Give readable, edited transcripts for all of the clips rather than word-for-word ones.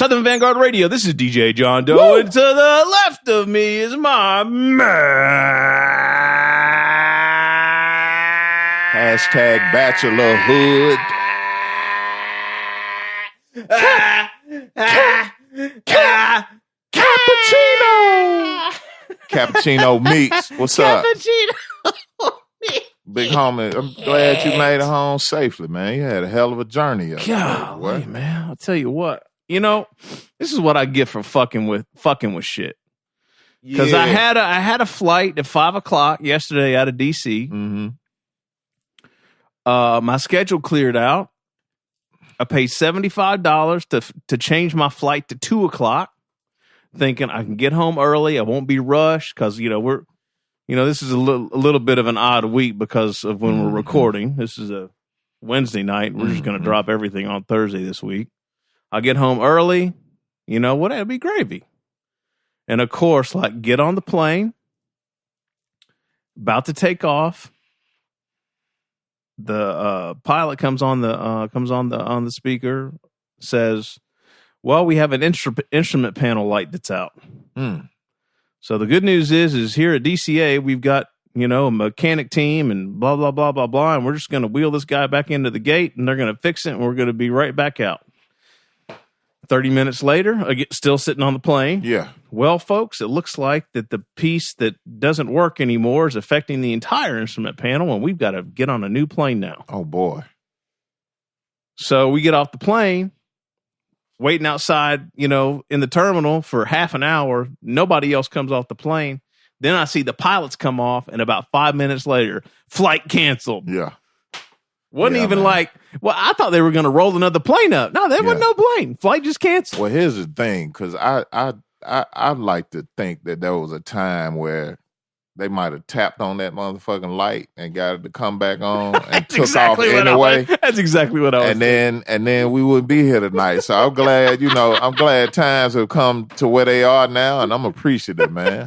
Southern Vangard Radio. This is DJ John Doe. Woo! And to the left of me is my man. Hashtag Bachelorhood. Cappuccino. Cappuccino Meats. What's up? Cappuccino Meats. Big homie, I'm glad you made it home safely, man. You had a hell of a journey. Golly, man. I'll tell you what. You know, this is what I get for fucking with shit. Because I had a flight at 5:00 yesterday out of DC. Mm-hmm. My schedule cleared out. I paid $75 to change my flight to 2:00, thinking I can get home early. I won't be rushed because this is a little bit of an odd week because of when we're recording. This is a Wednesday night. We're just going to drop everything on Thursday this week. I get home early. You know what? It'd be gravy. And of course, like, get on the plane, about to take off. The pilot comes on the speaker, says, "Well, we have an instrument panel light that's out." So the good news is here at DCA we've got a mechanic team and blah blah blah blah blah, and we're just going to wheel this guy back into the gate, and they're going to fix it, and we're going to be right back out. 30 minutes later, I get still sitting on the plane. Yeah. Well, folks, it looks like that the piece that doesn't work anymore is affecting the entire instrument panel, and we've got to get on a new plane now. Oh, boy. So we get off the plane, waiting outside, in the terminal for half an hour. Nobody else comes off the plane. Then I see the pilots come off, and about 5 minutes later, flight canceled. Yeah. Wasn't even like, well, I thought they were going to roll another plane up. No, there wasn't no plane. Flight just canceled. Well, here's the thing, because I'd like to think that there was a time where they might have tapped on that motherfucking light and got it to come back on and took exactly off anyway. That's exactly what I was thinking. And then we wouldn't be here tonight. So I'm glad, I'm glad times have come to where they are now, and I'm appreciative, man.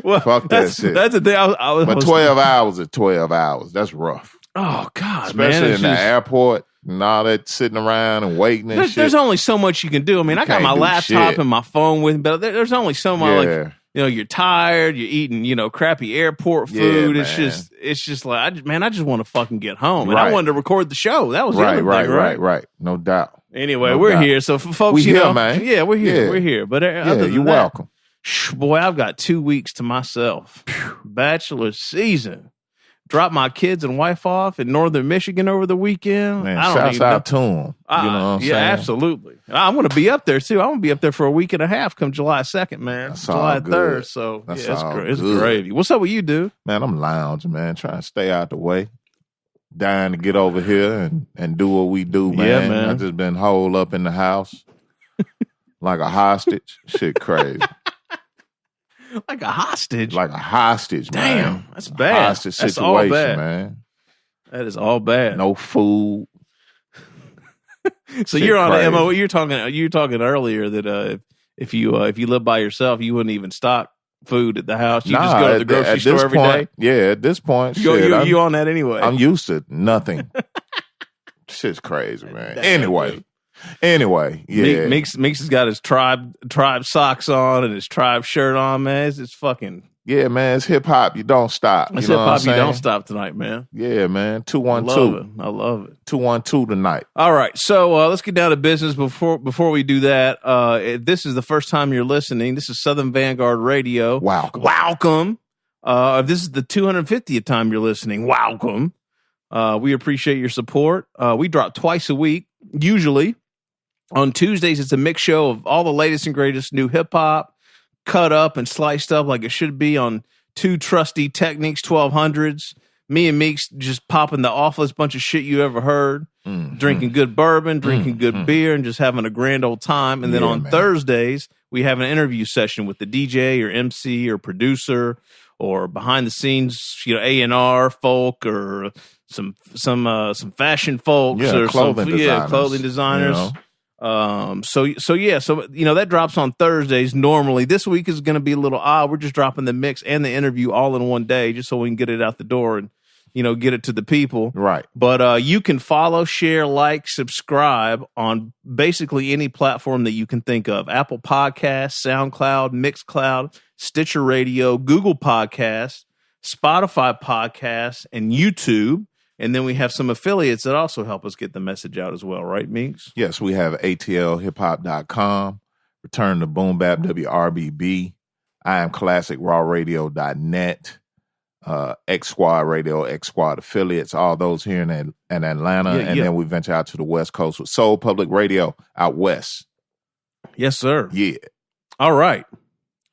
Well, fuck that shit. That's the thing. But 12 hours is 12 hours. That's rough. Oh, God, especially man. in the airport and all that sitting around and waiting and shit. There's only so much you can do. I mean, I got my laptop and my phone with me, but there's only so much, you're tired, you're eating, crappy airport food. It's just like, I just want to fucking get home. And I wanted to record the show. That was the other thing, right. No doubt. Anyway, we're here. So for folks, we're here, man. Yeah, we're here. Yeah. We're here. But you're welcome. Boy, I've got 2 weeks to myself. Bachelor season. Drop my kids and wife off in northern Michigan over the weekend. Man, shouts out to them. You know what I'm saying? Absolutely. I'm going to be up there, too. I'm going to be up there for a week and a half come July 2nd, man. That's July 3rd. So, it's gravy. What's up with you, dude? Man, I'm lounging, man. Trying to stay out the way. Dying to get over here and do what we do, man. Yeah, man. I just been holed up in the house like a hostage. Shit crazy. Like a hostage? Like a hostage, man. Damn, that's bad. Hostage situation, all bad. Man. That is all bad. No food. So you're on the MO. You were talking earlier that if you live by yourself, you wouldn't even stock food at the house. You just go to the grocery store every day. Yeah, at this point, you on that anyway. I'm used to nothing. Shit's crazy, man. Anyway, yeah. Meeks has got his tribe socks on and his tribe shirt on, man. It's fucking... Yeah, man, it's hip-hop. You don't stop. It's hip-hop. You don't stop tonight, man. Yeah, man. 212. I love it. 212 tonight. All right, so let's get down to business. Before we do that, if this is the first time you're listening, this is Southern Vangard Radio. Welcome. If this is the 250th time you're listening, welcome. We appreciate your support. We drop twice a week, usually. On Tuesdays, it's a mix show of all the latest and greatest new hip-hop, cut up and sliced up like it should be on two trusty Technics 1200s. Me and Meeks just popping the awfulest bunch of shit you ever heard, drinking good bourbon, drinking good beer, and just having a grand old time. And then on Thursdays, we have an interview session with the DJ or MC or producer or behind the scenes, A&R folk or some fashion folks or clothing designers. So that drops on Thursdays normally. This week is going to be a little odd. We're just dropping the mix and the interview all in one day just so we can get it out the door and get it to the people. Right. But you can follow, share, like, subscribe on basically any platform that you can think of. Apple Podcasts, SoundCloud, Mixcloud, Stitcher Radio, Google Podcasts, Spotify Podcasts, and YouTube. And then we have some affiliates that also help us get the message out as well, right, Meeks? Yes, we have atlhiphop.com, Return to BoomBap, WRBB, I Am Classic, rawradio.net, X Squad Radio, X Squad affiliates, all those here in Atlanta. Then we venture out to the West Coast with Soul Public Radio out west. Yes, sir. Yeah. All right.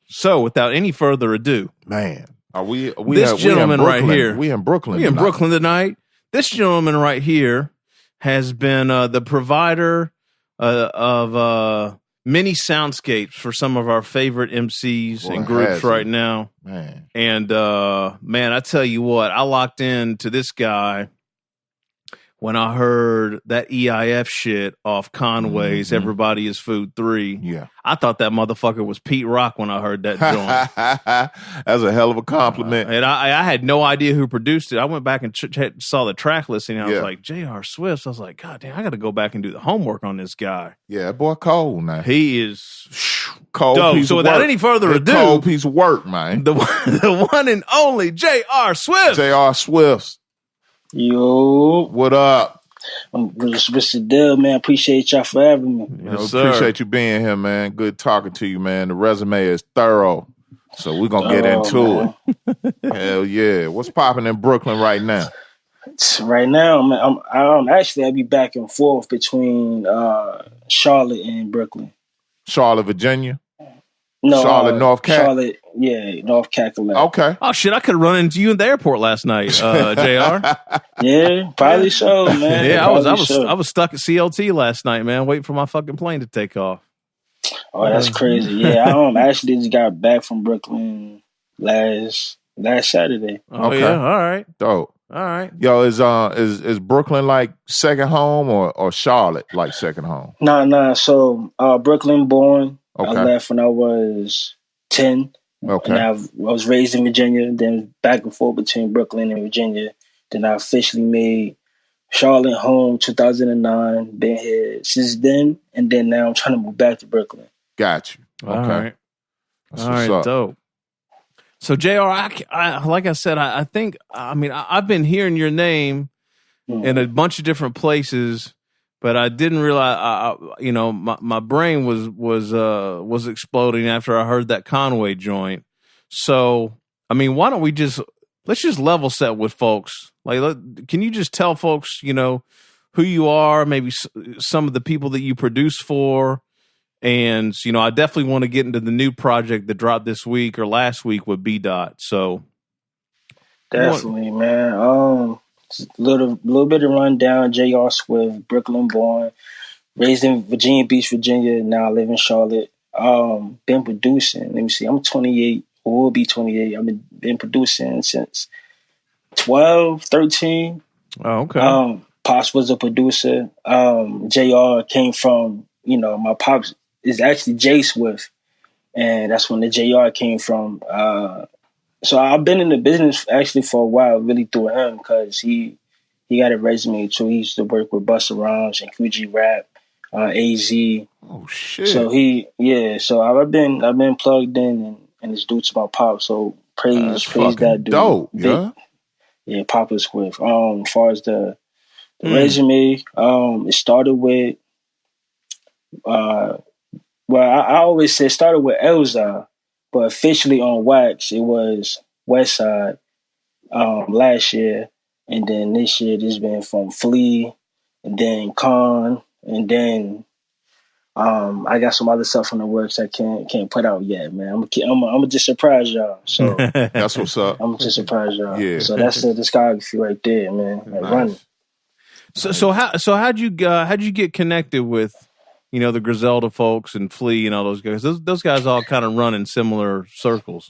So without any further ado, man, this gentleman right here. We in Brooklyn. We in Brooklyn tonight. This gentleman right here has been the provider of many soundscapes for some of our favorite MCs and groups right now. Man. And man, I tell you what, I locked in to this guy when I heard that EIF shit off Conway's Everybody is Food 3. Yeah. I thought that motherfucker was Pete Rock when I heard that joint. That's a hell of a compliment. And I had no idea who produced it. I went back and saw the track listing. And I was like, J.R. Swiftz. I was like, God damn, I got to go back and do the homework on this guy. Yeah, that boy cold now. He is cold. Dope. So without any further ado, cold piece of work, man. The one and only J.R. Swiftz. J.R. Swiftz. Yo, what up? What's the deal, man? Appreciate y'all for having me. Appreciate you being here, man. Good talking to you, man. The resume is thorough, so we're gonna get into it. Hell yeah! What's popping in Brooklyn right now? Right now, man, I'm actually I'll be back and forth between Charlotte and Brooklyn. Charlotte, Virginia. No, Charlotte, North Cack. Charlotte, North Cackalack. Okay. Oh shit! I could have run into you in the airport last night, Jr. Yeah, probably so, man. Yeah, I was stuck at CLT last night, man, waiting for my fucking plane to take off. Oh, that's crazy. Yeah, I actually just got back from Brooklyn last Saturday. Oh yeah, all right, dope. All right. Yo, is Brooklyn like second home or Charlotte like second home? Nah. So Brooklyn born. Okay. I left when I was 10. Okay. And I was raised in Virginia, then back and forth between Brooklyn and Virginia. Then I officially made Charlotte home 2009. Been here since then. And then now I'm trying to move back to Brooklyn. Got you. Okay. All right. That's all right, up. Dope. So, JR, I like I said, I think, I've been hearing your name in a bunch of different places, but I didn't realize, my brain was exploding after I heard that Conway joint. So, why don't we let's just level set with folks. Like, can you just tell folks, who you are, maybe some of the people that you produce for? And, I definitely want to get into the new project that dropped this week or last week with B. So. Definitely, man. Little bit of rundown. J.R. Swift, Brooklyn born, raised in Virginia Beach, Virginia. Now I live in Charlotte. Been producing. Let me see. I'm 28. Or will be 28. I've been producing since 12, 13. Oh, okay. Pops was a producer. J.R. came from, my pops is actually J Swift, and that's when the J.R. came from. So I've been in the business actually for a while, really through him, because he got a resume too. He used to work with Busta Rhymes and QG Rap, AZ. Oh shit! So so I've been plugged in, and it's due to my pop. So praise that dude. Dope, yeah, Papa Swift. As far as the resume, it started with I always say it started with Elza. But officially on Wax, it was Westside last year. And then this year, it's been from Flea, and then Con, and then I got some other stuff in the works I can't put out yet, man. I'm gonna just surprise y'all. So that's what's up. I'm gonna just surprise y'all. Yeah. So that's the discography right there, man. Like, nice. Running. How'd you get connected with, the Griselda folks and Flea and all those guys? Those guys all kind of run in similar circles.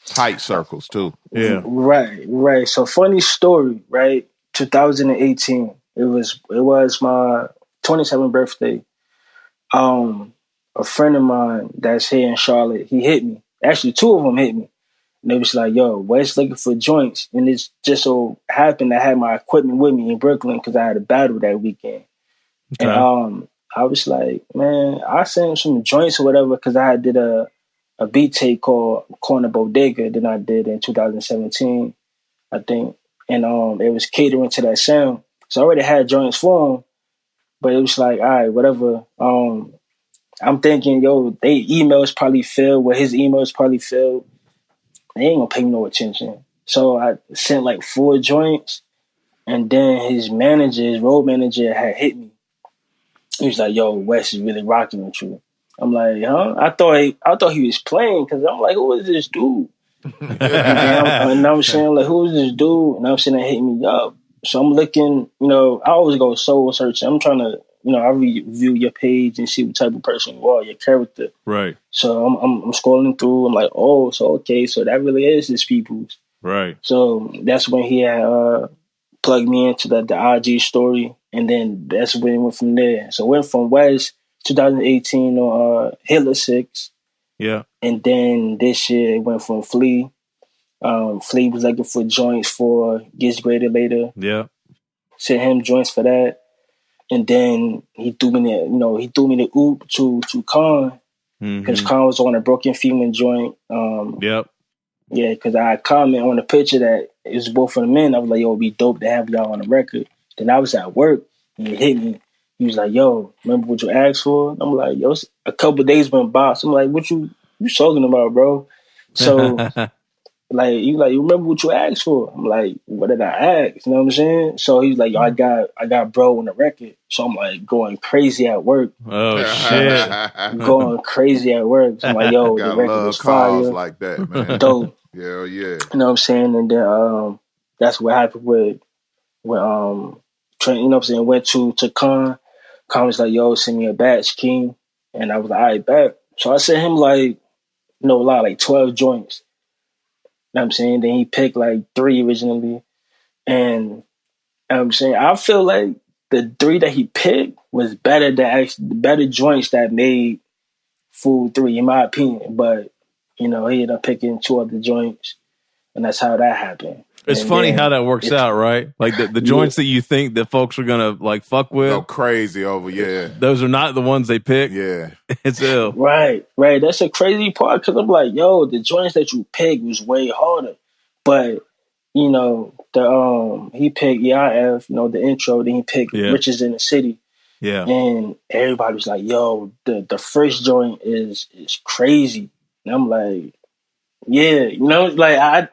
Tight circles, too. Yeah. Right. So funny story, right? 2018. It was my 27th birthday. A friend of mine that's here in Charlotte, he hit me. Actually, two of them hit me. And they was like, yo, Wes looking for joints. And it's just so happened I had my equipment with me in Brooklyn because I had a battle that weekend. Okay. And I was like, man, I sent him some joints or whatever because I did a beat tape called Corner Bodega that I did in 2017, I think. And it was catering to that sound. So I already had joints for him, but it was like, all right, whatever. I'm thinking, yo, they emails probably filled, where his emails probably filled. They ain't gonna pay me no attention. So I sent like 4 joints, and then his road manager had hit me. He was like, yo, Wes is really rocking with you. I'm like, huh? I thought he was playing because I'm like, who is this dude? and I'm saying, like, who is this dude? And I'm saying, hit me up. So I'm looking, I always go soul searching. I'm trying to, I review your page and see what type of person you are, your character. Right. So I'm scrolling through. I'm like, oh, so okay, so that really is his people's. Right. So that's when he had plugged me into the IG story, and then that's when it went from there. So it went from West 2018 on Hitler 6. Yeah. And then this year it went from Flea. Flea was looking for joints for Gets Greater Later. Yeah. Sent him joints for that. And then he threw me the oop to Khan, because Khan was on a Broken Female joint. Yep. Yeah, because I comment on the picture that it was both of the men. I was like, yo, it'd be dope to have y'all on the record. Then I was at work and he hit me. He was like, yo, remember what you asked for? I'm like, yo, a couple of days went by. So I'm like, what you talking about, bro? So you remember what you asked for? I'm like, what did I ask? You know what I'm saying? So he's like, yo, I got bro on the record. So I'm like going crazy at work. Oh shit. Going crazy at work. So I'm like, yo, the record was fire. Like that, man. Dope. Yeah. You know what I'm saying? And then that's what happened with Trent, you know what I'm saying, went to Khan. Khan was like, yo, send me a batch, King. And I was like, all right, bet. So I sent him like 12 joints. You know what I'm saying? Then he picked like 3 originally. And you know what I'm saying, I feel like the 3 that he picked was better joints that made Food 3, in my opinion. But, he ended up picking 2 other joints. And that's how that happened. It's funny how that works out, right? Like the joints that you think that folks are gonna like fuck with, go crazy over, those are not the ones they pick. Yeah, it's ill. Right. That's a crazy part because I'm like, yo, the joints that you picked was way harder, but he picked EIF, the intro, then he picked Riches in the City, and everybody was like, yo, the first joint is crazy, and I'm like, yeah,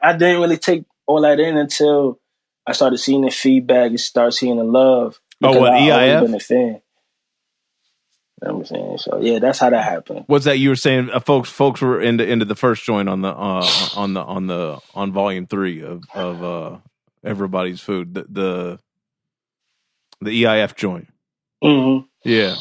I didn't really take all that in until I started seeing the feedback and started seeing the love. Oh, what, EIF? I've always been a fan. You know what I'm saying? So yeah, that's how that happened. What's that you were saying? Folks were into the first joint on the on volume 3 of Everybody's Food, the EIF joint. Mm-hmm. Yeah.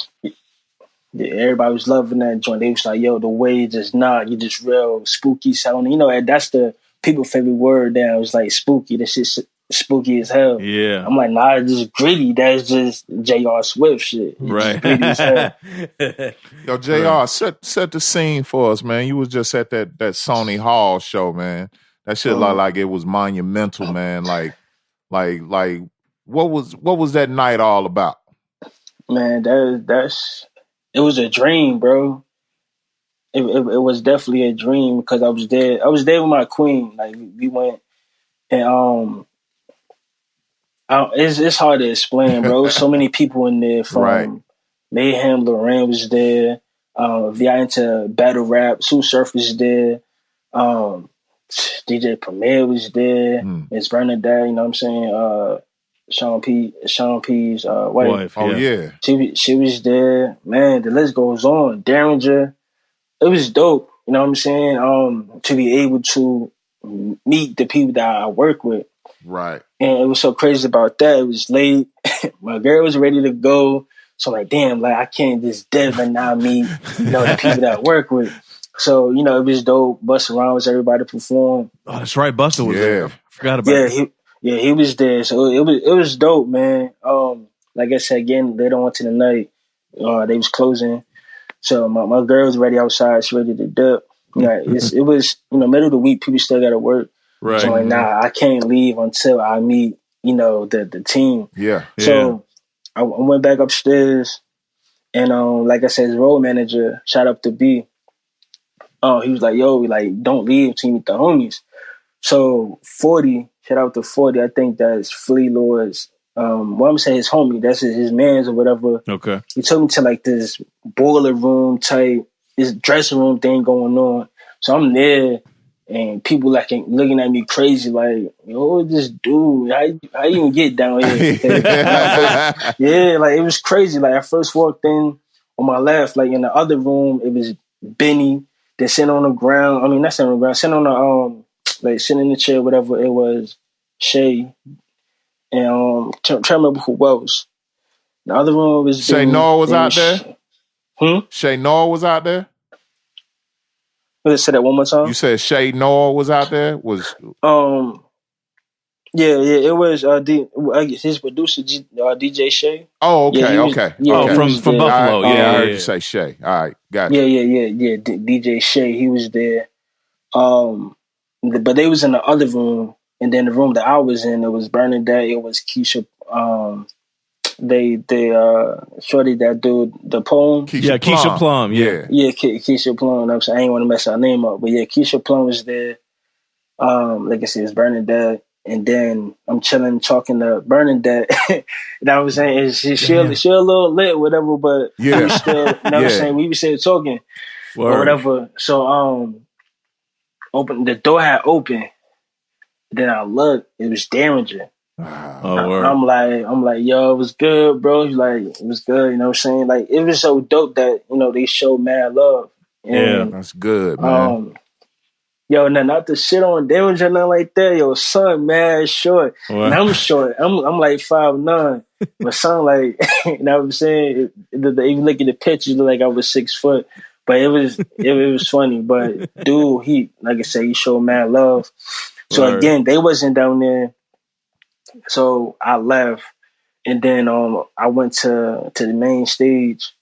Yeah, everybody was loving that joint. They was like, yo, the way you just you just real spooky sounding. That's the people's favorite word now. It's like spooky. That shit's spooky as hell. Yeah. I'm like, nah, it's just gritty. That's just J.R. Swift shit. It's right. Gritty as hell. Yo, J.R., set the scene for us, man. You was just at that Sony Hall show, man. That shit looked like it was monumental, man. Like what was that night all about? Man, it was a dream, bro. It was definitely a dream because I was there. I was there with my queen. Like we went, and it's hard to explain, bro. So many people in there from Mayhem. Lorraine was there. If y'all into battle rap, Sue Surf was there. DJ Premier was there. Miss Bernadette, you know what I'm saying? Sean P's wife. Oh yeah. She was there. Man, the list goes on. Derringer. It was dope. You know what I'm saying? To be able to meet the people that I work with. Right. And it was so crazy about that. It was late. My girl was ready to go. So I'm like, damn, like I can't just dip and not meet, the people that I work with. So, it was dope. Busta Rhymes, everybody performed. Oh, that's right. Busta was there. I forgot about it. He was there. So it was dope, man. Like I said, again, later on to the night, they was closing. So my girl was ready outside. She ready to dip. it was, middle of the week, people still got to work. Right. So like, nah, I can't leave until I meet, the team. Yeah. So I went back upstairs, and like I said, his road manager, shout out to B. He was like, yo, like, don't leave until you meet the homies. So 40, shout out to 40, I think that's Flea Lord's, I'm gonna say his homie, that's his man's or whatever. Okay. He took me to like this boiler room type, this dressing room thing going on. So I'm there, and people like looking at me crazy, like, yo, this dude, how you even get down here? Yeah, like, it was crazy. Like, I first walked in on my left, like in the other room, it was Benny. Then sitting on the ground. I mean, not sitting on the ground. Sitting on the like sitting in the chair, whatever it was. Shay, and trying to remember who else. The other room was Shay Noah was out there. Shay Noah was out there. Let's say that one more time. You said Shay Noah was out there. Yeah, it was his producer, DJ Shay. Oh, okay, yeah, okay. From Buffalo. I heard you say Shay. All right, gotcha. Yeah. DJ Shay, he was there. But they was in the other room, and then the room that I was in, it was Bernadette. It was Keisha. They shorty that dude, the poem. Keisha Plum. Yeah, Keisha Plum. I'm saying I ain't want to mess her name up, but yeah, Keisha Plum was there. Like I said, it's Bernadette. And then I'm chilling, talking to Bernadette. And I was saying, she a little lit, whatever, but we still, I'm saying, we were still talking or whatever. So, the door had opened. Then I looked, it was Derringer. I'm like, yo, it was good, bro. He's like, it was good, you know what I'm saying? Like, it was so dope that, they showed mad love. And, that's good, man. Yo, not to shit on damage or nothing like that. Yo, son, mad short. Wow. And I'm short. I'm like 5'9". But son, like, you know what I'm saying? Even look at the pictures, you look like I was 6 foot. But it was funny. But dude, he, like I said, he showed mad love. So again, they wasn't down there. So I left, and then I went to the main stage,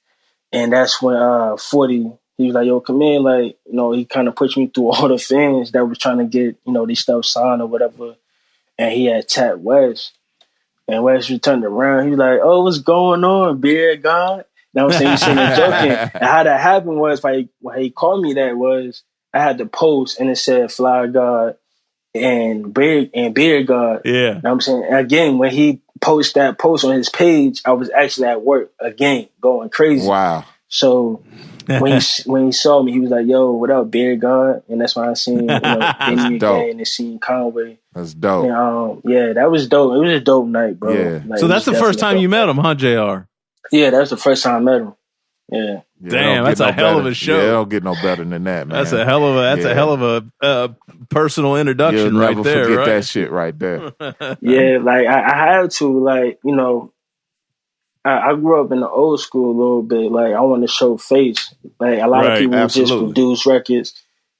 and that's when 40. He was like, yo, come in. Like, he kind of pushed me through all the fans that was trying to get, these stuff signed or whatever. And he had tapped West. And West turned around. He was like, oh, what's going on, Beard God? You know what I'm saying? He's saying and joking. And how that happened was, like, when he called me that was, I had the post and it said Fly God and Beard God. Yeah. You know what I'm saying? And again, when he posted that post on his page, I was actually at work again, going crazy. Wow. So when he saw me, he was like, yo, what up, Beard God? And that's when I seen, Benny again and seen Conway. That's dope. And, that was dope. It was a dope night, bro. Yeah. Like, so that's the first time you met him, huh, JR? Yeah, that was the first time I met him. Yeah. Damn, that's a hell of a show. Yeah, it don't get no better than that, man. That's a hell of a personal introduction. You'll right never there, forget right? that shit right there. Yeah, like I had to, like, I grew up in the old school a little bit. Like, I want to show face. Like, a lot of people just produce records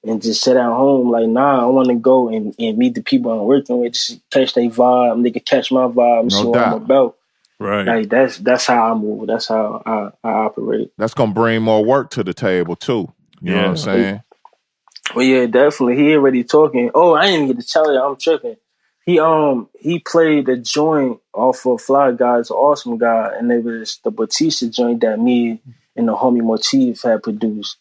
and just sit at home. Like, nah, I want to go and meet the people I'm working with, just catch their vibe. They can catch my vibe and see what I'm about. Right. Like, that's how I move. That's how I operate. That's gonna bring more work to the table too. You know what I'm saying? Well, yeah, definitely. He already talking. Oh, I didn't even get to tell you. I'm tripping. He played a joint off of Fly God's Awesome God, and it was the Batista joint that me and the homie Motif had produced.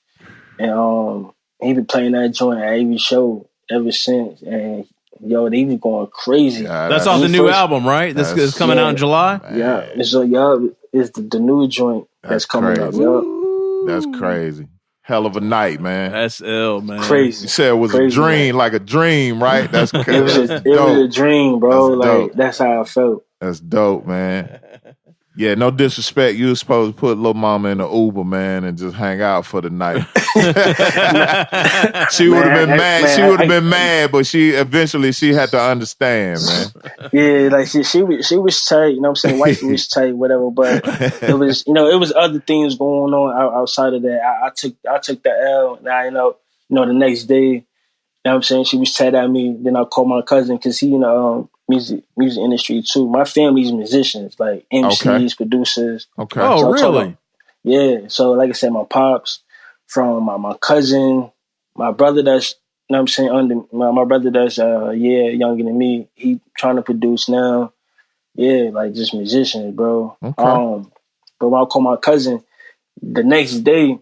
And he been playing that joint at every show ever since. And yo, they been going crazy. Yeah, that's off the new album, right? This is coming out in July. Yeah, it's the new joint that's coming crazy. up. Yo. That's crazy. Hell of a night, man. That's ill, man. Crazy. You said it was crazy, a dream, like a dream, right? That's crazy. It was a dream, bro. That's how I felt. That's dope, man. Yeah, no disrespect. You were supposed to put Lil Mama in the Uber, man, and just hang out for the night. She would have been mad. She would have been mad, but she eventually had to understand, man. Yeah, like she was tight. You know what I'm saying? Wifey was tight, whatever. But it was, it was other things going on outside of that. I took the L. Now, the next day, you know what I'm saying? She was tight at me. Then I called my cousin because he, music industry too. My family's musicians, like MCs, producers. Okay. Oh, really? Yeah. So like I said, my pops, from my cousin, my brother that's, you know what I'm saying, under my brother that's younger than me, he trying to produce now. Yeah, like just musicians, bro. Okay. But when I called my cousin the next day,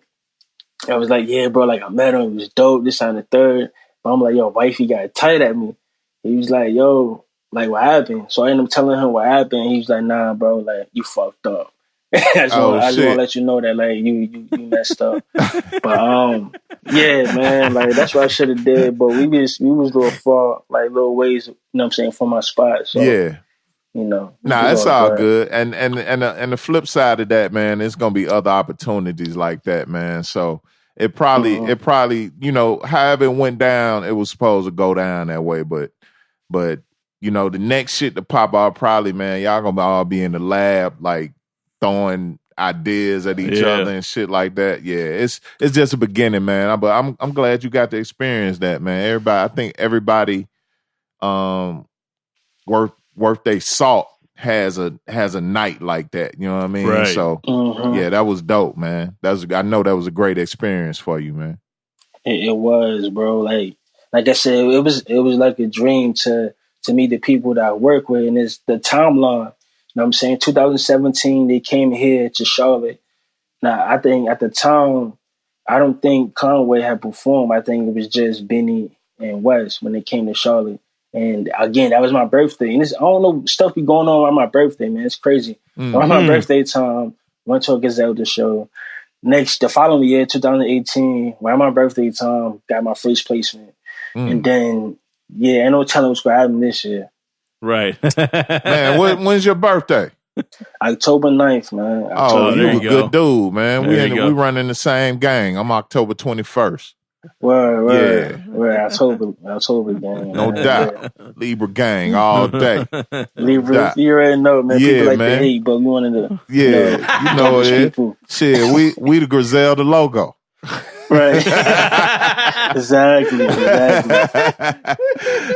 I was like, yeah, bro, like I met him, it was dope, this and the third. But I'm like, yo, wifey got tight at me. He was like, yo, like what happened? So I ended up telling him what happened. He was like, nah, bro, like you fucked up. I just want to let you know that like you messed up. But yeah, man, like that's what I should have did. But we was a little far, like little ways, you know what I'm saying, from my spot. So yeah. you know. Nah, it's all good. And the flip side of that, man, there's gonna be other opportunities like that, man. So it probably, you know, however it went down, it was supposed to go down that way. But you know, the next shit to pop out probably, man, y'all gonna all be in the lab, like throwing ideas at each other and shit like that. Yeah, it's just a beginning, man. But I'm glad you got to experience that, man. I think everybody worth their salt has a night like that. You know what I mean? Right. So yeah, that was dope, man. I know that was a great experience for you, man. It was, bro. Like I said, it was like a dream to meet the people that I work with, and it's the timeline. You know what I'm saying? 2017, they came here to Charlotte. Now, I think at the time, I don't think Conway had performed. I think it was just Benny and Wes when they came to Charlotte. And again, that was my birthday. And I don't know, stuff be going on my birthday, man. It's crazy. Mm-hmm. On my birthday time, went to a Griselda show. The following year, 2018, around my birthday time, got my first placement. And then, ain't no telling what's going to happen this year. Right. Man, when's your birthday? October 9th, man. You a good dude, man. We running the same gang. I'm October 21st. Word. October gang. No doubt. Yeah. Libra gang all day. Libra, you already know, man. People like to hate, but we wanted to. Yeah, you know it is. Shit, we the Griselda logo. Right. Exactly.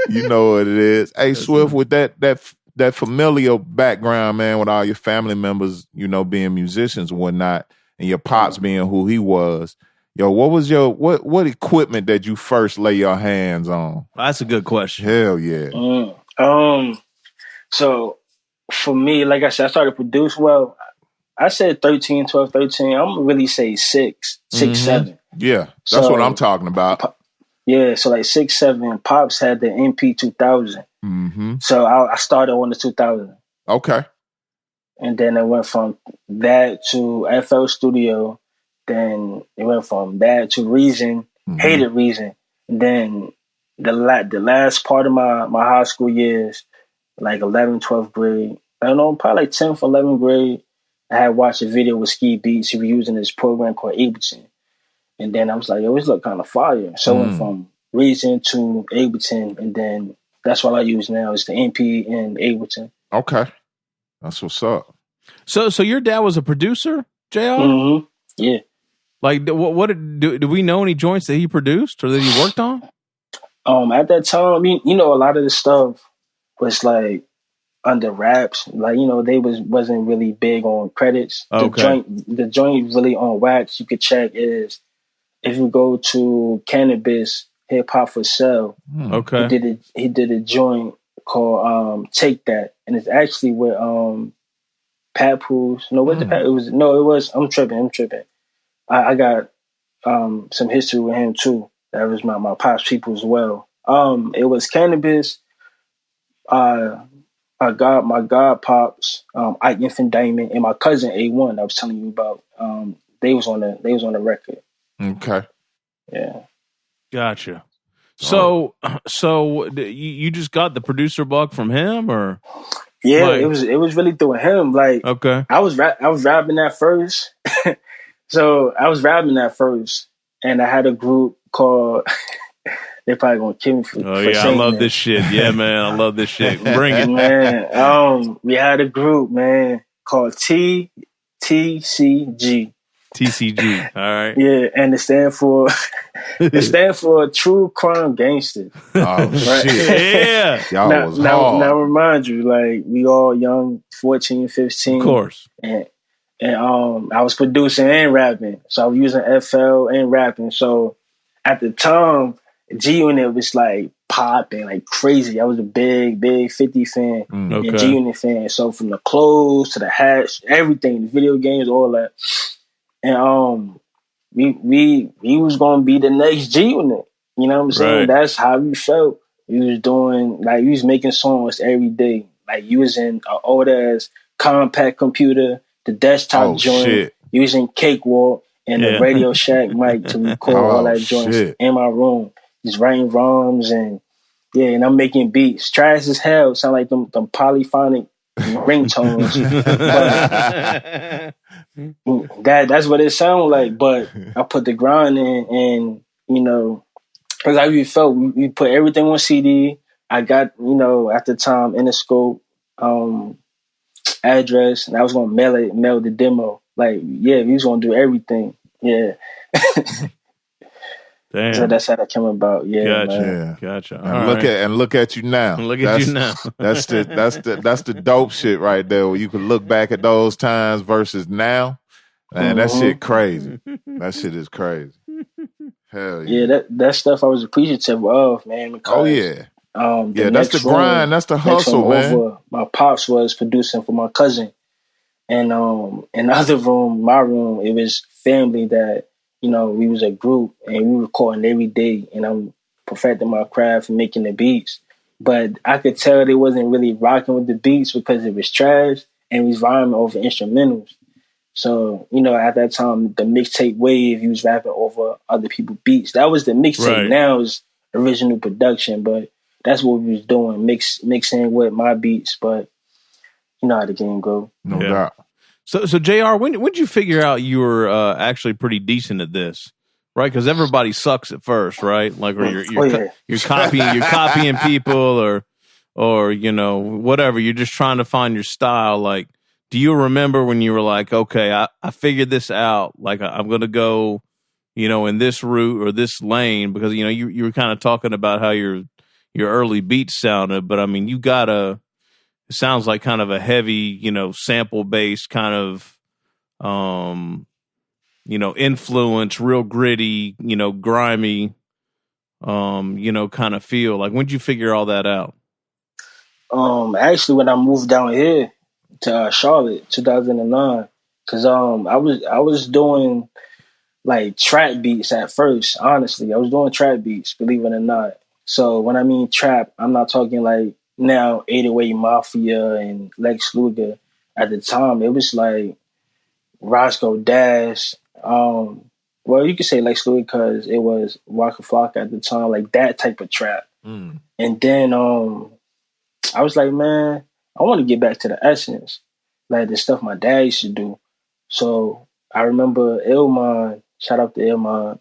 You know what it is. Hey, Swift, with that familial background, man, with all your family members, you know, being musicians and whatnot, and your pops being who he was. Yo, what was what equipment that you first lay your hands on? That's a good question. Hell yeah. So for me, like I said, I started produce. Well, I said 13, 12, 13. I'm gonna really say 6, 7. Yeah, that's what I'm talking about. Yeah, so like 6, 7. Pops had the MP 2000. Mm-hmm. So I started on the 2000. Okay. And then it went from that to FL Studio. Then it went from that to Reason, hated Reason. And then the last part of my high school years, like 11th, 12th grade, I don't know, probably like 10th, 11th grade, I had watched a video with Ski Beats. He was using this program called Ableton. And then I was like, yo, this look kind of fire. So I went from Reason to Ableton, and then that's what I use now is the MP and Ableton. Okay. That's what's up. So your dad was a producer, JR? Mm-hmm. Yeah. Like, what do we know any joints that he produced or that he worked on? At that time, you know, a lot of the stuff was like under wraps. Like, you know, they wasn't really big on credits. Okay. The joint really on wax. You could check is if you go to Cannabis HipHop for Sale. Okay. He did a joint called Take That, and it's actually with Papoose. No, what the Pat? It was. I'm tripping. I got some history with him too. That was my pops people as well. It was Cannabis. My god pops, Ike Infant Diamond, and my cousin A1. I was telling you about. They was on the record. Okay. Yeah. Gotcha. So you just got the producer bug from him, or? Yeah, like, it was really through him. Like, okay, I was rapping that first. So I was rapping that first, and I had a group called. They're probably gonna kill me for. Oh yeah, I love this shit. Yeah, man, I love this shit. Bring it, man. We had a group, man, called TCG. TCG. All right. Yeah, and it stands for True Crime Gangster. Oh shit! Yeah. Y'all was hard. Now remind you, like we all young, 14, 15. Of course. And I was producing and rapping, so I was using FL and rapping. So at the time, G Unit was like popping like crazy. I was a big 50 fan and G Unit fan. So from the clothes to the hats, everything, the video games, all that. And we was gonna be the next G Unit. You know what I'm saying? Right. That's how we felt. We was doing like we was making songs every day. Like using an old ass compact computer, the desktop joint, shit. using Cakewalk and the Radio Shack mic to record all that joints in my room. Just writing ROMs and I'm making beats. Trash as hell. Sound like them polyphonic ringtones. But that's what it sounded like. But I put the grind in, and because I really felt we put everything on CD. I got at the time Interscope address, and I was gonna mail the demo. Like we was gonna do everything. Yeah. Damn. So that's how that came about. Yeah, gotcha. Man. Gotcha. And look at you now. You now. That's the dope shit right there. Where you can look back at those times versus now. Man, that shit crazy. That shit is crazy. Hell yeah. Yeah, that stuff I was appreciative of, man. Because, that's the grind. That's the hustle, man. My pops was producing for my cousin, and in the other room, my room, it was family that. We was a group and we were recording every day, and I'm perfecting my craft and making the beats. But I could tell they wasn't really rocking with the beats because it was trash and we was rhyming over instrumentals. So, at that time, the mixtape wave, he was rapping over other people's beats. That was the mixtape. Right. Now is original production, but that's what we was doing, mixing with my beats. But you know how the game go. No doubt. So JR, when did you figure out you were actually pretty decent at this, right? Because everybody sucks at first, right? Like, or you're copying people, or whatever. You're just trying to find your style. Like, do you remember when you were like, okay, I figured this out. Like, I'm gonna go, in this route or this lane, because you were kind of talking about how your early beats sounded, but I mean, you gotta. It sounds like kind of a heavy, sample-based kind of, influence, real gritty, grimy, kind of feel. Like, when did you figure all that out? Actually, when I moved down here to Charlotte, 2009, because I was doing like trap beats at first. Honestly, I was doing trap beats, believe it or not. So when I mean trap, I'm not talking like. Now 808 Mafia and Lex Luger. At the time, it was like Roscoe Dash. Well, you could say Lex Luger because it was Waka Flocka at the time, like that type of trap. And then I was like, man, I want to get back to the essence, like the stuff my dad used to do. So I remember Illmind, shout out to Illmind,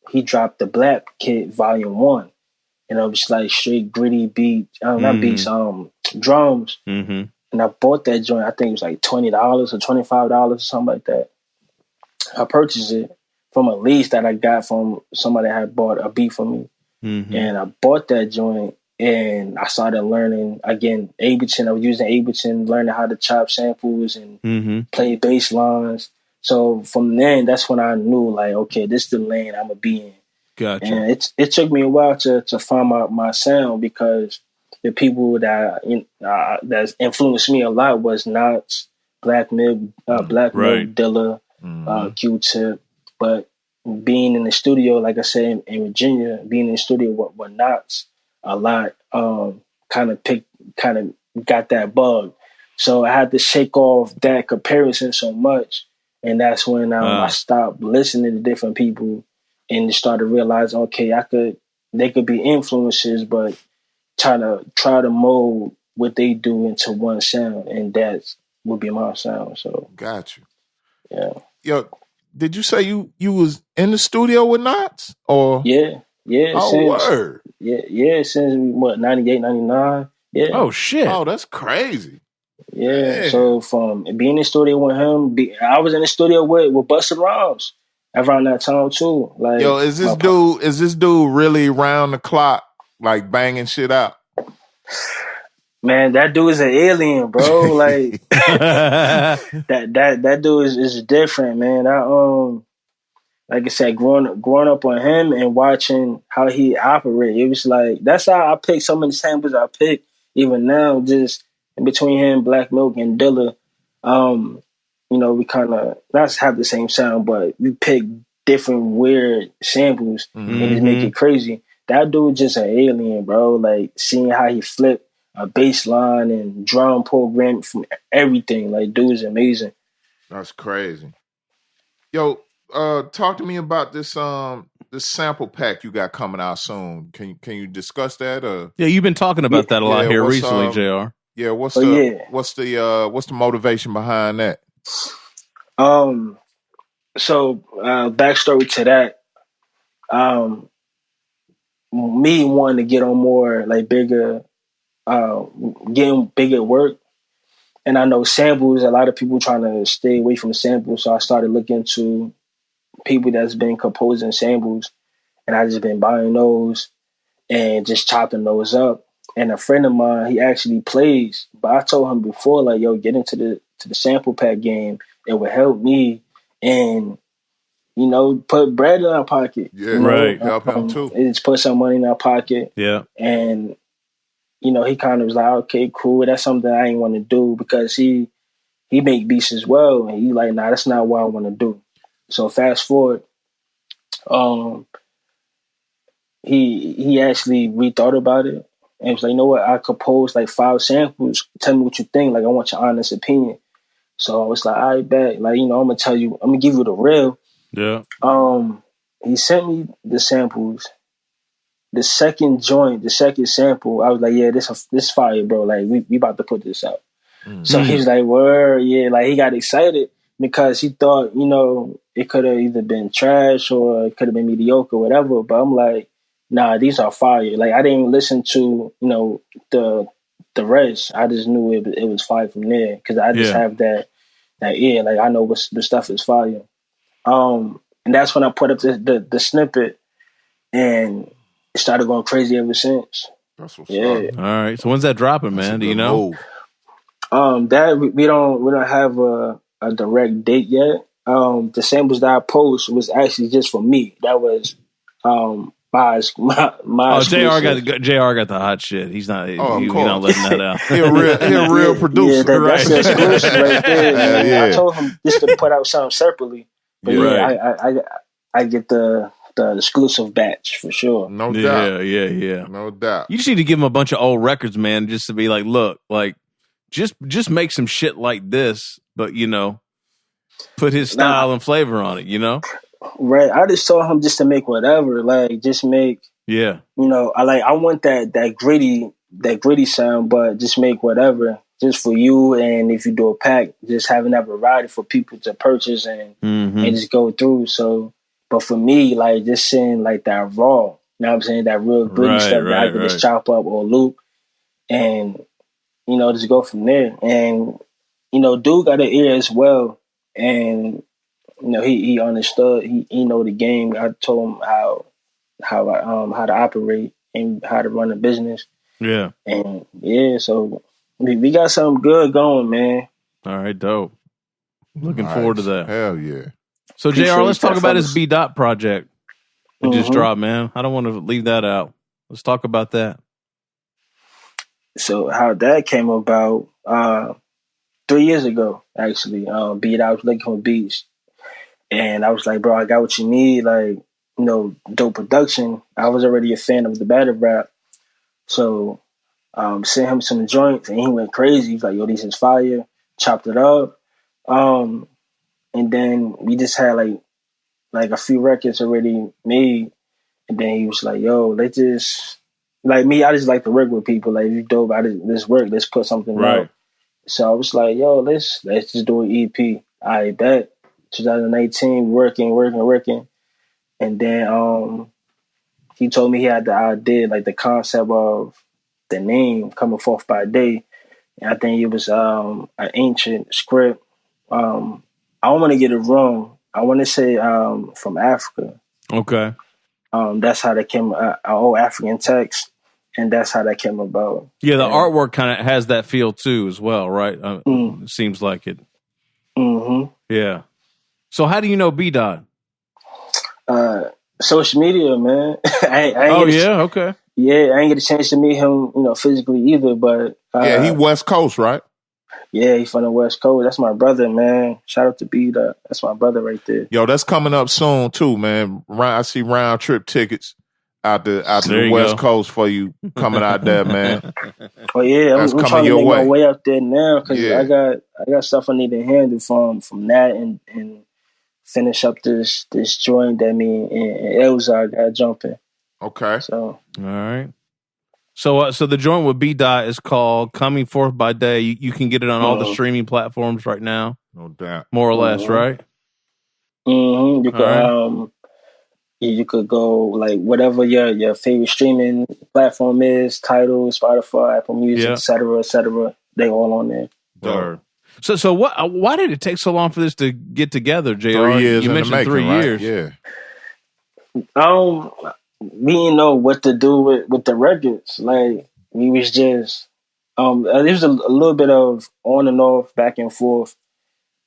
he dropped the Black Kid Volume 1. It was like straight gritty beat, not beats, drums. Mm-hmm. And I bought that joint, I think it was like $20 or $25 or something like that. I purchased it from a lease that I got from somebody that had bought a beat for me. Mm-hmm. And I bought that joint and I started learning, again, Ableton. I was using Ableton, learning how to chop samples and play bass lines. So from then, that's when I knew, like, okay, this is the lane I'm going to be in. Gotcha. And it took me a while to find my sound, because the people that that's influenced me a lot was Knots, Black Milk, Dilla, Q-Tip. But being in the studio, like I said, in Virginia, being in the studio with Knots a lot, kind of got that bug. So I had to shake off that comparison so much, and that's when I stopped listening to different people. And start to realize, okay, they could be influences, but try to mold what they do into one sound, and that would be my sound. So, got you. Yeah. Yo, did you say you was in the studio with Knots, or? Yeah. Oh, word. Yeah. Since 98, 99. Yeah. Oh shit. Oh, that's crazy. Yeah. Man. So from being in the studio with him, I was in the studio with Busta Rhymes. Around that time too, like, yo, is this dude really round the clock, like banging shit out? Man, that dude is an alien, bro. Like that dude is different, man. like I said, growing up on him and watching how he operate, it was like that's how I picked some of the samples I picked. Even now, just in between him, Black Milk, and Dilla, we kind of not have the same sound, but we pick different weird samples and just make it crazy. That dude just an alien, bro. Like seeing how he flipped a bass line and drum program from everything. Like, dude is amazing. That's crazy. Yo, talk to me about this this sample pack you got coming out soon. Can you discuss that? Yeah, you've been talking about that a lot here recently, JR. Yeah, what's the motivation behind that? So backstory to that. Me wanting to get on more like bigger, getting bigger work. And I know samples, a lot of people trying to stay away from samples. So I started looking into people that's been composing samples, and I just been buying those and just chopping those up. And a friend of mine, he actually plays, but I told him before, like, yo, get into the sample pack game. It would help me and, put bread in our pocket. Yeah, right. Help him too. Just put some money in our pocket. Yeah. And, he kind of was like, okay, cool. That's something I ain't want to do because he make beats as well. And he like, nah, that's not what I want to do. So fast forward, he actually rethought about it and was like, you know what? I composed like 5 samples. Tell me what you think. Like, I want your honest opinion. So I was like, all right, bet. Like, I'm gonna tell you, I'm gonna give you the real. Yeah. He sent me the samples. The second sample, I was like, yeah, this fire, bro. Like, we about to put this out. So he was like, word, yeah. Like, he got excited because he thought, it could have either been trash or it could have been mediocre, whatever. But I'm like, nah, these are fire. Like, I didn't even listen to, the rest. I just knew it was fire from there because I just have that ear. Like, I know the stuff is fire. And that's when I put up the snippet, and it started going crazy ever since. That's what's up. All right. So when's that dropping, man? Do you know? That we don't have a direct date yet. The samples that I post was actually just for me. That was my JR got the hot shit. He's not. He's not letting that out. He a real producer. Yeah, that's the exclusive right there. Yeah. I told him just to put out something separately. But I get the exclusive batch for sure. No doubt. Yeah. No doubt. You just need to give him a bunch of old records, man, just to be like, look, like just make some shit like this, but put his style and flavor on it, Right. I just told him just to make whatever, like just make. Yeah. I want that gritty sound, but just make whatever. Just for you, and if you do a pack, just having that variety for people to purchase and just go through. So, but for me, like just seeing like that raw, you know what I'm saying, that real gritty stuff that I could just chop up or loop, and just go from there. And dude got an ear as well, and he understood. He know the game. I told him how to operate and how to run a business. Yeah, and so. We got something good going, man. All right, dope. Looking forward to that. Hell yeah. So, JR, let's talk about his B. Dot project that just dropped, man. I don't want to leave that out. Let's talk about that. So, how that came about 3 years ago, actually. B. Dot, I was looking for beats. And I was like, bro, I got what you need. Like, dope production. I was already a fan of the battle rap. So, sent him some joints and he went crazy. He was like, yo, this is fire. Chopped it up. And then we just had like a few records already made. And then he was like, yo, let's just, like me, I just like to work with people. Like, you dope, let's work, let's put something out. So I was like, yo, let's just do an EP. I bet. 2019, working. And then he told me he had the idea, like the concept of the name coming forth by day. And I think it was an ancient script. I don't want to get it wrong. I want to say from Africa. Okay. That's how that came, old African text, and that's how that came about. Yeah, the artwork kind of has that feel too as well, right? It seems like it. Mm-hmm. Yeah. So how do you know B. Dot? Social media, man. Okay. Yeah, I ain't get a chance to meet him, physically either. But he West Coast, right? Yeah, he from the West Coast. That's my brother, man. Shout out to B-Dot. That's my brother right there. Yo, that's coming up soon too, man. I see round trip tickets out the West Coast for you coming out there, man. Oh yeah, I'm trying to make my way out there now because I got stuff I need to handle from that and finish up this joint that me and Elza got jumping. Okay. So all right. So the joint with B-Dot is called Coming Forth by Day. You can get it on all the streaming platforms right now. No doubt. More or less, right? Mm-hmm. You could you could go like whatever your favorite streaming platform is, Tidal, Spotify, Apple Music, et cetera. They all on there. Sure. So why did it take so long for this to get together, JR? 3 years. You mentioned 3 years. Yeah. We didn't know what to do with the records. Like we was just there was a little bit of on and off, back and forth,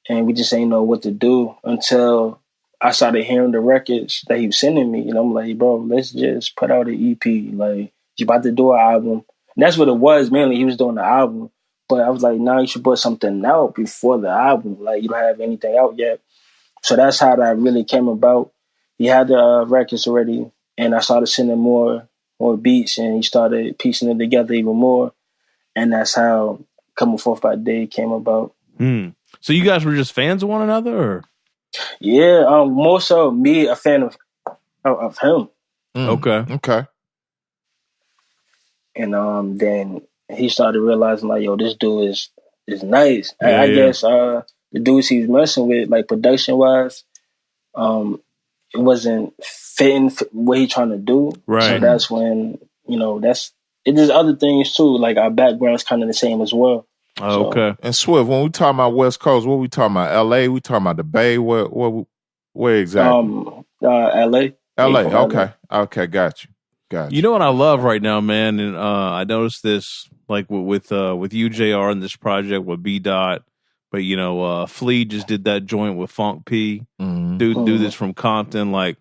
and we just ain't know what to do until I started hearing the records that he was sending me. And I'm like, bro, let's just put out an EP. Like you about to do an album. And that's what it was mainly. He was doing the album. But I was like, nah, you should put something out before the album. Like you don't have anything out yet. So that's how that really came about. He had the records already. And I started sending more beats, and he started piecing it together even more. And that's how Coming Forth by Day came about. So you guys were just fans of one another? Or? Yeah, more so me, a fan of him. Okay. And then he started realizing, like, yo, this dude is nice. I guess the dudes he was messing with, like, production-wise, it wasn't fitting what he trying to do. Right. So that's when, there's other things too. Like our background's kind of the same as well. Oh, okay. And Swift, when we talking about West Coast, what we talking about? LA? We talking about the Bay? Where exactly? LA. Okay. Okay, got you. You know what I love right now, man? And I noticed this like with you, JR, in this project with B-Dot. But Flea just did that joint with Funk P. Do this from Compton. Like,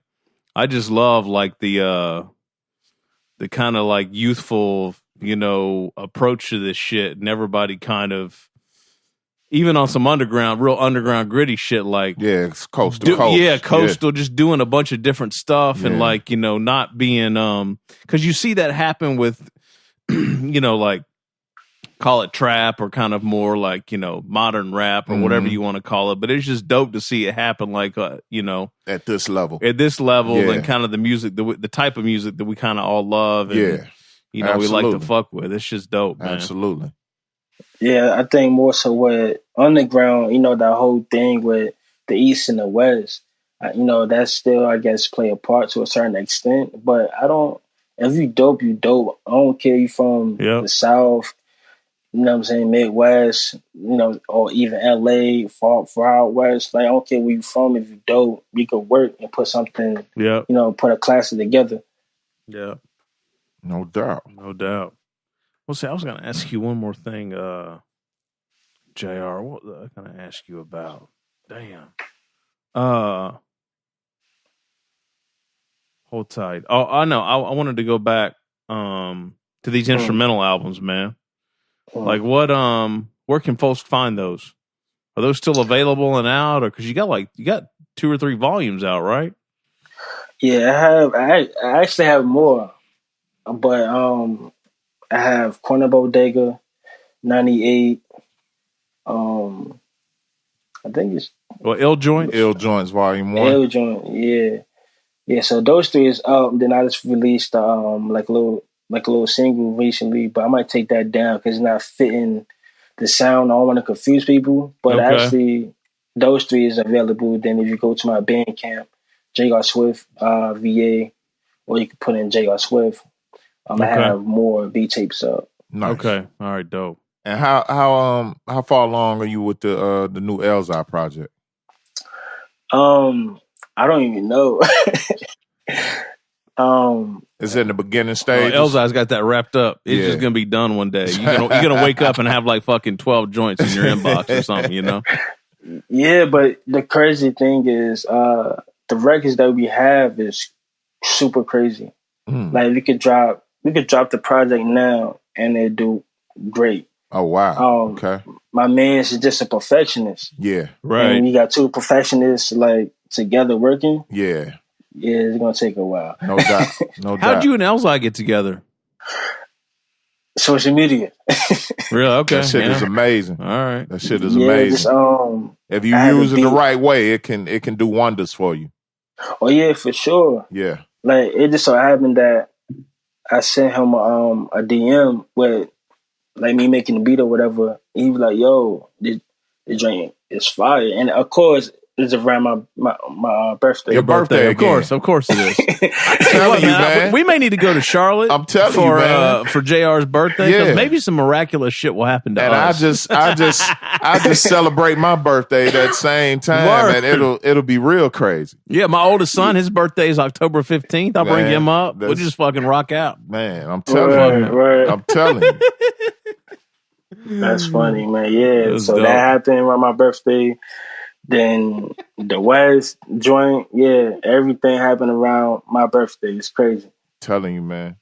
I just love like the kind of like youthful, approach to this shit, and everybody kind of, even on some real underground gritty shit, like it's coast to coast. Coastal, just doing a bunch of different stuff and like not being because you see that happen with like. Call it trap or kind of more like, modern rap or whatever you want to call it. But it's just dope to see it happen like, at this level. And kind of the music, the type of music that we kind of all love. And, we like to fuck with. It's just dope, man. Absolutely. Yeah, I think more so with underground, that whole thing with the East and the West, that still, I guess, play a part to a certain extent. But if you dope, you dope. I don't care you from the South. You know what I'm saying? Midwest, or even LA, far out west. Like, I don't care where you from. If you dope, you could work and put something, put a classic together. Yeah. No doubt. Well, see, I was going to ask you one more thing, JR. What was I going to ask you about? Damn. Hold tight. Oh, I know. I wanted to go back to these instrumental albums, man. Like what? Where can folks find those? Are those still available and out, or because you got 2 or 3 volumes out, right? Yeah, I actually have more, but I have Corner Bodega, 98. I think it's Ill Joints. Ill Joints Volume 1. Ill Joint, yeah. So those 3 is up. Then I just released like a little single recently, but I might take that down because it's not fitting the sound. I don't want to confuse people, but actually those 3 is available. Then if you go to my Bandcamp, JR Swift VA, or you can put in JR Swift. I have more beat tapes up. Nice. Okay, all right, dope. And how far along are you with the new Elza project? I don't even know. Is it in the beginning stage? Elza's got that wrapped up. It's just gonna be done one day. You're gonna wake up and have like fucking 12 joints in your inbox or something, Yeah, but the crazy thing is, the records that we have is super crazy. Like we could drop the project now and they do great. Oh wow. Okay. My man's is just a perfectionist. Yeah. Right. And you got two perfectionists like together working. Yeah. Yeah, it's gonna take a while. No doubt. No doubt. How'd you and Elzai get together? Social media. Really? Okay. That shit is amazing. All right. That shit is amazing. Just, if you use it the right way, it can do wonders for you. Oh yeah, for sure. Yeah. Like it just so happened that I sent him a DM with like me making the beat or whatever. He was like, "Yo, the joint is fire," and of course it's around my birthday. Your birthday, of course it is. I'm telling you, man. We may need to go to Charlotte. I'm telling you, man. For JR's birthday. Yeah. Maybe some miraculous shit will happen to us. And I just celebrate my birthday that same time, and it'll be real crazy. Yeah, my oldest son, his birthday is October 15th. I'll bring him up. We'll just fucking rock out. Man, I'm telling you. Right. I'm telling you. That's funny, man. Yeah, so dope. That happened around my birthday. Then the West joint, everything happened around my birthday. It's crazy. Telling you, man.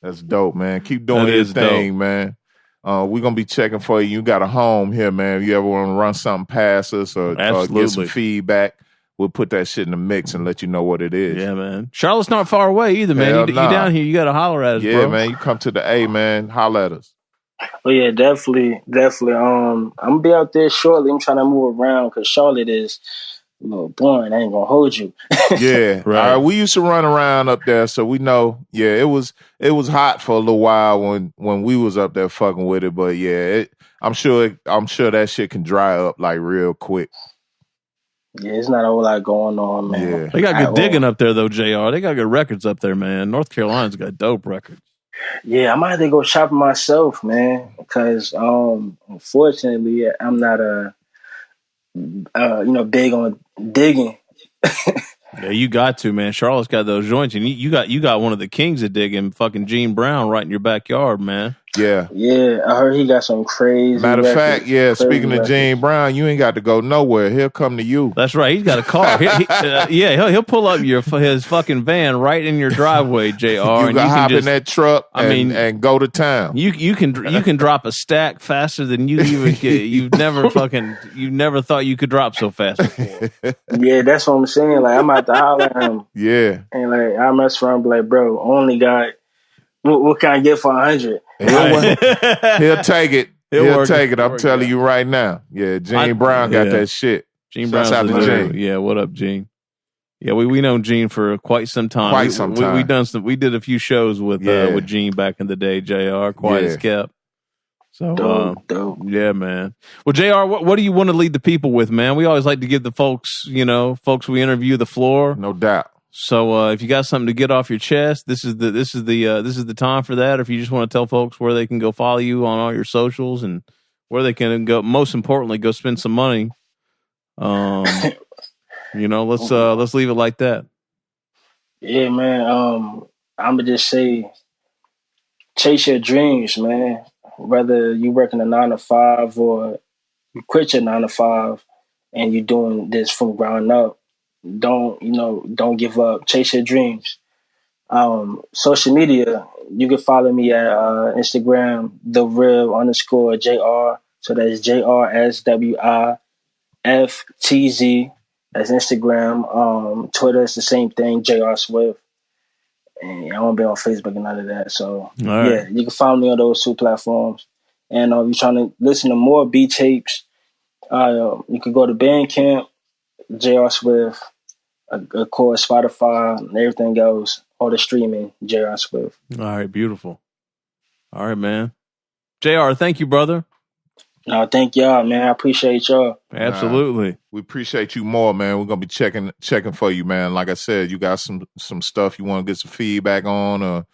That's dope, man. Keep doing your thing, dope. Man. We're going to be checking for you. You got a home here, man. If you ever want to run something past us or get some feedback, we'll put that shit in the mix and let you know what it is. Yeah, man. Charlotte's not far away either, man. You down here, you got to holler at us, bro. Yeah, man. You come to the A, man. Holler at us. Oh yeah, definitely. I'm gonna be out there shortly. I'm trying to move around because Charlotte is a little boring. I ain't gonna hold you. Yeah, right. We used to run around up there, so we know. Yeah, it was hot for a little while when we was up there fucking with it. But yeah, I'm sure that shit can dry up like real quick. Yeah, it's not a whole lot going on, man. Yeah. They got good digging up there though, JR. They got good records up there, man. North Carolina's got dope records. Yeah, I might have to go shopping myself, man, because unfortunately I'm not big on digging. Yeah, you got to, man. Charlotte's got those joints, and you got one of the kings of digging, fucking Gene Brown, right in your backyard, man. Yeah. Yeah, I heard he got some crazy. Matter of fact, speaking of Gene Brown, you ain't got to go nowhere. He'll come to you. That's right. He's got a car. He'll pull up his fucking van right in your driveway, JR. You can hop in that truck and go to town. You can drop a stack faster than you even get. You've never thought you could drop so fast before. Yeah, that's what I'm saying. Like I'm about to holler at him. Yeah. And like I mess around, like, bro, only got what can I get for 100? He'll take it. He'll take it. I'm telling you right now. Yeah, Gene Brown got that shit. Gene Brown's out to Gene. Yeah, what up, Gene? Yeah, we known Gene for quite some time. We did a few shows with Gene back in the day. JR, quiet as kept. So dope. Yeah, man. Well, JR, what do you want to lead the people with, man? We always like to give the folks we interview the floor. No doubt. So if you got something to get off your chest, this is the time for that. Or if you just want to tell folks where they can go follow you on all your socials and where they can go, most importantly, go spend some money. Let's leave it like that. Yeah, man. I'm gonna just say, chase your dreams, man. Whether you working a 9 to 5 or you quit your 9 to 5 and you're doing this from ground up. Don't give up. Chase your dreams. Social media, you can follow me at Instagram, @TheReal_JR. So that's JRSWIFTZ. That's Instagram. Twitter is the same thing, JR Swift. And I won't be on Facebook and none of that. So yeah, you can follow me on those two platforms. And if you're trying to listen to more beat tapes, you can go to Bandcamp, JR Swift. Of course, Spotify and everything else, all the streaming, JR Swift. All right, beautiful. All right, man. JR, thank you, brother. No, thank y'all, man. I appreciate y'all. Absolutely. We appreciate you more, man. We're gonna be checking for you, man. Like I said, you got some stuff you want to get some feedback on, or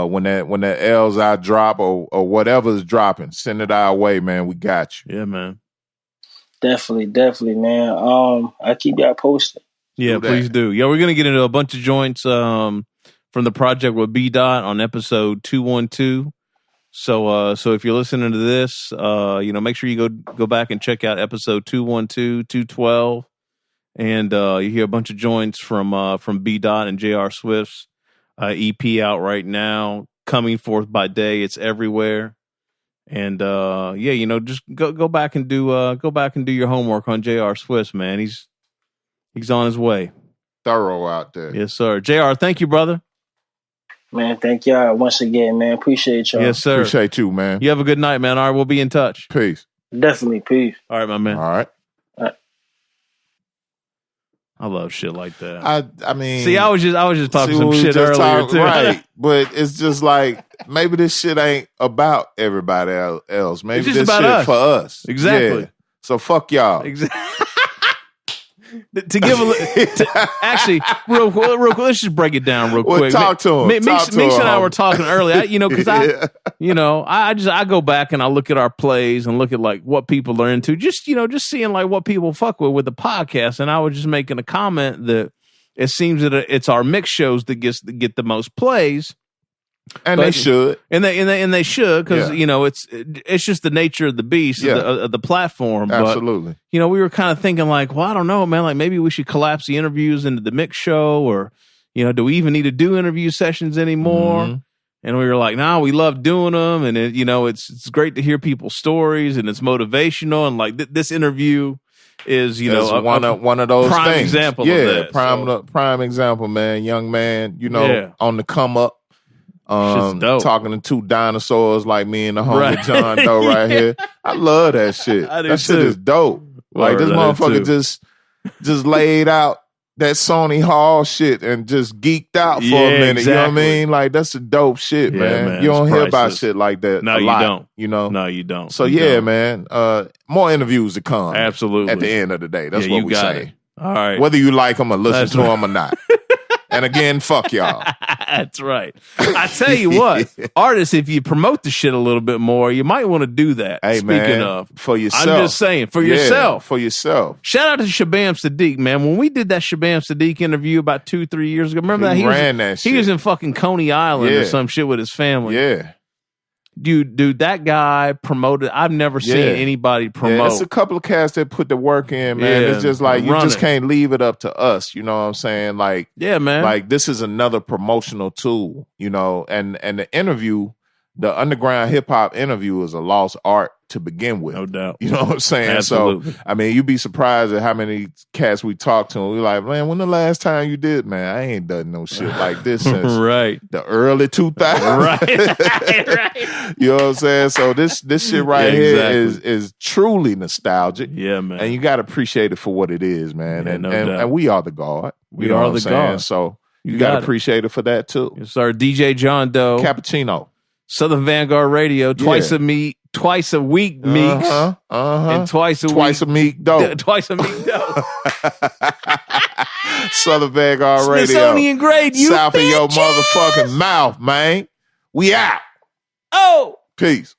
when that L's I drop or whatever's dropping, send it our way, man. We got you. Yeah, man. Definitely, man. I keep y'all posted. Yeah, please do. Yeah, we're going to get into a bunch of joints from the project with B-Dot on episode 212. So if you're listening to this, make sure you go back and check out episode 212, 212. And you hear a bunch of joints from B. Dot and J.R. Swift's EP out right now, coming forth by day. It's everywhere. And just go back and do your homework on J.R. Swift, man. He's on his way. Thorough out there. Yes, sir. JR, thank you, brother. Man, thank y'all once again, man. Appreciate y'all. Yes, sir. Appreciate you, man. You have a good night, man. All right, we'll be in touch. Peace. Definitely, peace. All right, my man. All right. I love shit like that. I mean, see, I was just talking some shit earlier too, right? But it's just like maybe this shit ain't about everybody else. Maybe it's just this about shit us. for us. Exactly. Yeah. So fuck y'all. Exactly. To give actually real quick, let's just break it down real quick. Talk to him. Meeks and I were talking earlier. Because I go back and I look at our plays and look at like what people are into. Just seeing like what people fuck with the podcast. And I was just making a comment that it seems that it's our mix shows that get the most plays. And they should, and they should, because it's just the nature of the beast, of the platform. Absolutely. But, we were kind of thinking like, well, I don't know, man. Like maybe we should collapse the interviews into the mix show, or do we even need to do interview sessions anymore? Mm-hmm. And we were like, nah, we love doing them, and it's great to hear people's stories, and it's motivational, and like this interview is one of those prime things. Example. Of that, prime example, man. Young man, on the come up. Talking to two dinosaurs like me and the homie John Doe right here. I love that shit. That shit is dope. Like this motherfucker just laid out that Sony Hall shit and just geeked out for a minute. Exactly. You know what I mean? Like that's a dope shit, man. You don't hear about shit like that. No, you don't. No, you don't. So man. More interviews to come. Absolutely. At the end of the day, that's what we say. All right. Whether you like them or listen to them or not. And again, fuck y'all. That's right. I tell you what, artists, if you promote the shit a little bit more, you might want to do that. Hey, Speaking of, for yourself. I'm just saying, for yourself. For yourself. Shout out to Shabam Sadiq, man. When we did that Shabam Sadiq interview about 2-3 years ago, remember that? He was in fucking Coney Island or some shit with his family. Yeah. Dude, that guy promoted. I've never seen anybody promote. Yeah, it's a couple of cats that put the work in, man. It's just like you just can't leave it up to us. You know what I'm saying? Like, yeah, man. Like this is another promotional tool, and the interview, the underground hip hop interview, is a lost art to begin with. No doubt. You know what I'm saying? Absolutely. So, I mean, you'd be surprised at how many cats we talk to. And we're like, man, when the last time you did, man? I ain't done no shit like this since the early 2000s. Right. You know what I'm saying? So this shit right here is truly nostalgic. Yeah, man. And you got to appreciate it for what it is, man. Yeah, and we are the God. We are the God. So you got to appreciate it for that too. It's our DJ John Doe. Cappuccino. Southern Vanguard Radio, twice a week Meeks, and twice a meek dope. Twice a meek dope. Southern Vanguard Radio. Smithsonian grade, you South bitches. of your motherfucking mouth, man. We out. Oh. Peace.